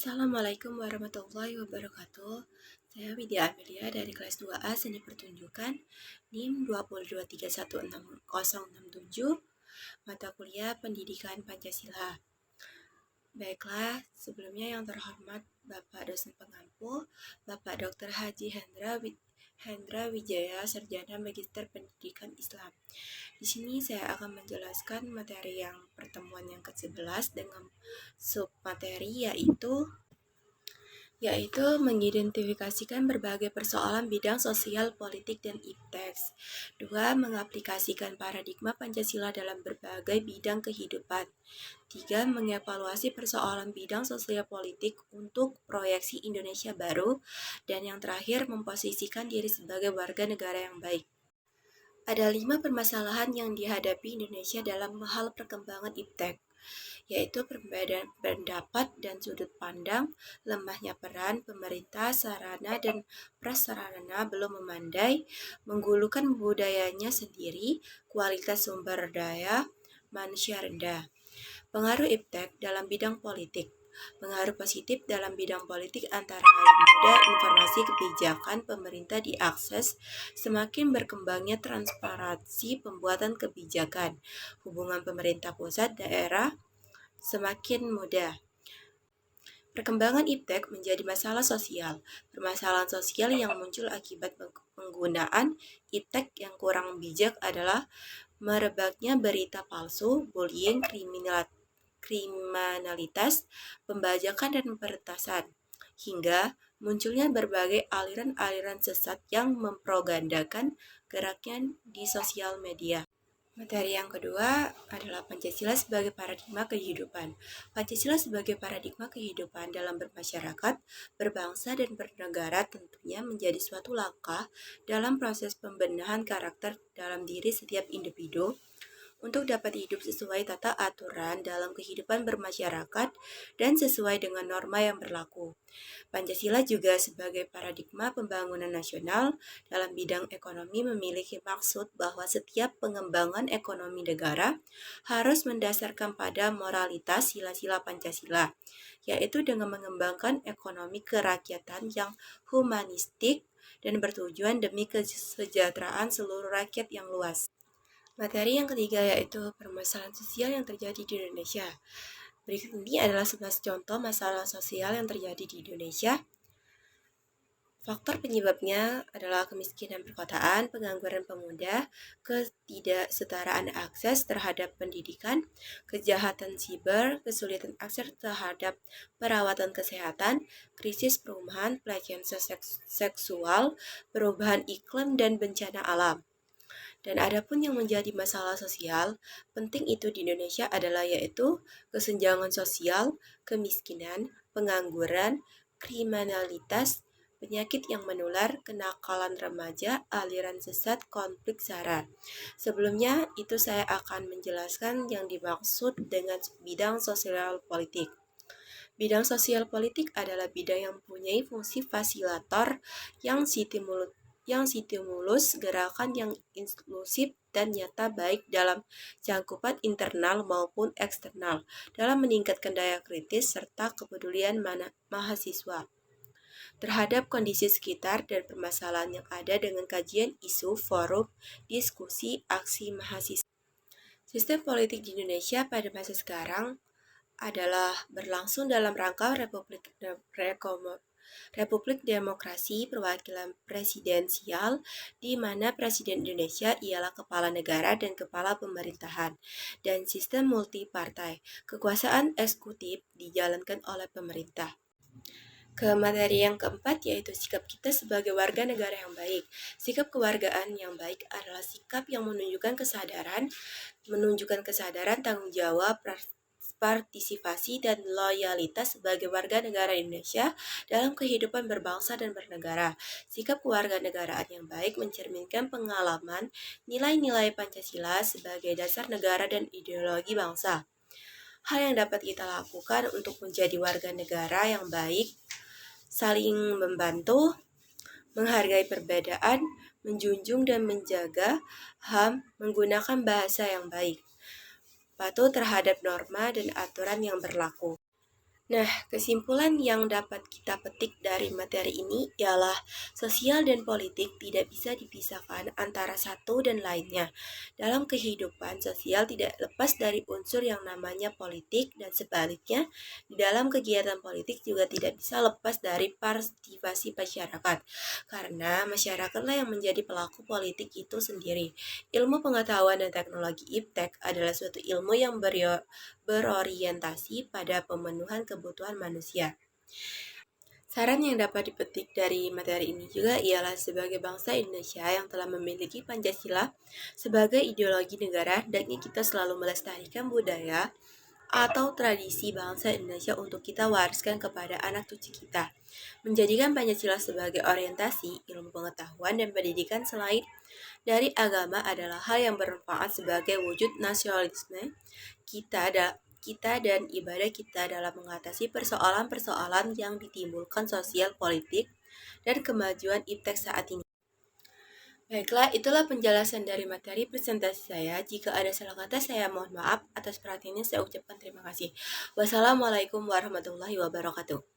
Assalamualaikum warahmatullahi wabarakatuh. Saya Widya Amelia dari kelas 2A Seni Pertunjukan NIM 223166067, mata kuliah Pendidikan Pancasila. Baiklah, sebelumnya yang terhormat Bapak dosen pengampu, Bapak Dr. Haji Hendra Wijaya, Sarjana Magister Pendidikan Islam. Di sini saya akan menjelaskan materi yang pertemuan yang ke-11 dengan submateri yaitu mengidentifikasikan berbagai persoalan bidang sosial, politik, dan ipteks. 2. Mengaplikasikan paradigma Pancasila dalam berbagai bidang kehidupan. 3. Mengevaluasi persoalan bidang sosial politik untuk proyeksi Indonesia baru. Dan yang terakhir, memposisikan diri sebagai warga negara yang baik. Ada 5 permasalahan yang dihadapi Indonesia dalam hal perkembangan iptek, yaitu perbedaan pendapat dan sudut pandang, lemahnya peran pemerintah, sarana dan prasarana belum memandai, menggulukan budayanya sendiri, kualitas sumber daya manusia rendah. Pengaruh iptek dalam bidang politik. Pengaruh positif dalam bidang politik antara lain mudah informasi kebijakan pemerintah diakses, semakin berkembangnya transparansi pembuatan kebijakan, hubungan pemerintah pusat daerah semakin mudah. Perkembangan iptek menjadi masalah sosial. Permasalahan sosial yang muncul akibat penggunaan iptek yang kurang bijak adalah merebaknya berita palsu, bullying, kriminalitas, pembajakan dan peretasan, hingga munculnya berbagai aliran-aliran sesat yang mempropagandakan geraknya di sosial media. Materi yang kedua adalah Pancasila sebagai paradigma kehidupan. Pancasila sebagai paradigma kehidupan dalam bermasyarakat, berbangsa, dan bernegara tentunya menjadi suatu langkah dalam proses pembenahan karakter dalam diri setiap individu untuk dapat hidup sesuai tata aturan dalam kehidupan bermasyarakat dan sesuai dengan norma yang berlaku. Pancasila juga sebagai paradigma pembangunan nasional dalam bidang ekonomi memiliki maksud bahwa setiap pengembangan ekonomi negara harus mendasarkan pada moralitas sila-sila Pancasila, yaitu dengan mengembangkan ekonomi kerakyatan yang humanistik dan bertujuan demi kesejahteraan seluruh rakyat yang luas. Materi yang ketiga yaitu permasalahan sosial yang terjadi di Indonesia. Berikut ini adalah 11 contoh masalah sosial yang terjadi di Indonesia. Faktor penyebabnya adalah kemiskinan perkotaan, pengangguran pemuda, ketidaksetaraan akses terhadap pendidikan, kejahatan siber, kesulitan akses terhadap perawatan kesehatan, krisis perumahan, pelecehan seksual, perubahan iklim, dan bencana alam. Dan adapun yang menjadi masalah sosial penting itu di Indonesia adalah yaitu kesenjangan sosial, kemiskinan, pengangguran, kriminalitas, penyakit yang menular, kenakalan remaja, aliran sesat, konflik SARA. Sebelumnya itu saya akan menjelaskan yang dimaksud dengan bidang sosial politik. Bidang sosial politik adalah bidang yang mempunyai fungsi fasilitator yang stimulus gerakan yang inklusif dan nyata baik dalam cakupan internal maupun eksternal dalam meningkatkan daya kritis serta kepedulian mahasiswa terhadap kondisi sekitar dan permasalahan yang ada dengan kajian isu, forum, diskusi, aksi mahasiswa. Sistem politik di Indonesia pada masa sekarang adalah berlangsung dalam rangka Republik Demokrasi Perwakilan Presidensial, di mana Presiden Indonesia ialah kepala negara dan kepala pemerintahan, dan sistem multipartai. Kekuasaan eksekutif dijalankan oleh pemerintah. Ke materi yang keempat yaitu sikap kita sebagai warga negara yang baik. Sikap kewargaan yang baik adalah sikap yang menunjukkan kesadaran, tanggung jawab, partisipasi, dan loyalitas sebagai warga negara Indonesia dalam kehidupan berbangsa dan bernegara. Sikap kewarganegaraan yang baik mencerminkan pengalaman nilai-nilai Pancasila sebagai dasar negara dan ideologi bangsa. Hal yang dapat kita lakukan untuk menjadi warga negara yang baik: saling membantu, menghargai perbedaan, menjunjung dan menjaga HAM, menggunakan bahasa yang baik, patuh terhadap norma dan aturan yang berlaku. Nah, kesimpulan yang dapat kita petik dari materi ini ialah sosial dan politik tidak bisa dipisahkan antara satu dan lainnya. Dalam kehidupan sosial tidak lepas dari unsur yang namanya politik dan sebaliknya, di dalam kegiatan politik juga tidak bisa lepas dari partisipasi masyarakat. Karena masyarakatlah yang menjadi pelaku politik itu sendiri. Ilmu pengetahuan dan teknologi IPTEK adalah suatu ilmu yang berorientasi pada pemenuhan kebutuhan manusia. Saran yang dapat dipetik dari materi ini juga ialah sebagai bangsa Indonesia yang telah memiliki Pancasila sebagai ideologi negara, hendaknya kita selalu melestarikan budaya atau tradisi bangsa Indonesia untuk kita wariskan kepada anak cucu kita. Menjadikan Pancasila sebagai orientasi, ilmu pengetahuan, dan pendidikan selain dari agama adalah hal yang bermanfaat sebagai wujud nasionalisme kita dan ibadah kita dalam mengatasi persoalan-persoalan yang ditimbulkan sosial politik dan kemajuan iptek saat ini. Baiklah, itulah penjelasan dari materi presentasi saya. Jika ada salah kata, saya mohon maaf. Atas perhatiannya saya ucapkan terima kasih. Wassalamualaikum warahmatullahi wabarakatuh.